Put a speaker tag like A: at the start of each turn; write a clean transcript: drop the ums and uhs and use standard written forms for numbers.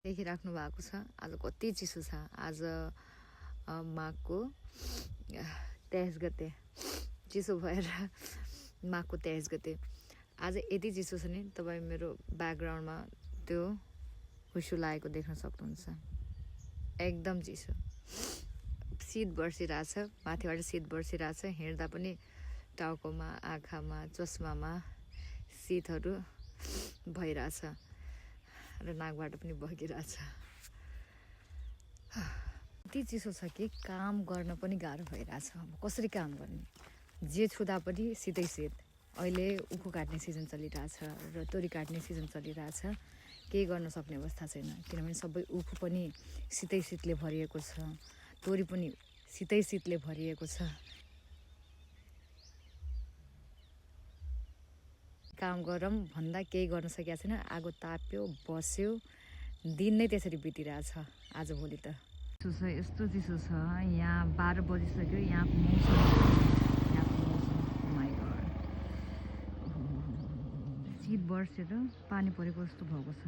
A: देखिराख्नु भएको छ आज कति चिसो छ। आज माघको 23 गते चिसो भएर माघको 23 गते आज यति चिसो छ नि तपाईँ मेरो ब्याकग्राउन्डमा त्यो हुसु लागेको देख्न सक्नुहुन्छ। एकदम चिसो, शीत बर्सिरहेछ, माथिबाट शीत बर्सिरहेछ। हिँड्दा पनि टाउकोमा, आँखामा, चस्मामा शीतहरू भइरहेछ र नाकबाट पनि बगिरहेछ। यति चिसो छ कि काम गर्न पनि गाह्रो भइरहेछ। अब कसरी काम गर्ने, जे छुँदा पनि शीतै शीत। अहिले उखु काट्ने सिजन चलिरहेछ र तोरी काट्ने सिजन चलिरहेछ। केही गर्न सक्ने अवस्था छैन, किनभने सबै उखु पनि शीतै शीतले भरिएको छ, तोरी पनि शीतै शीतले भरिएको छ। काम गरौँ भन्दा केही गर्न सकेको छैन। आगो ताप्यो, बस्यो, दिन नै त्यसरी बितिरहेछ आजभोलि त। यस्तो चिसो छ, यहाँ 12 बजिसक्यो। यहाँको मौसम माइ गॉड, शीत बर्सेर पानी परेको जस्तो भएको छ।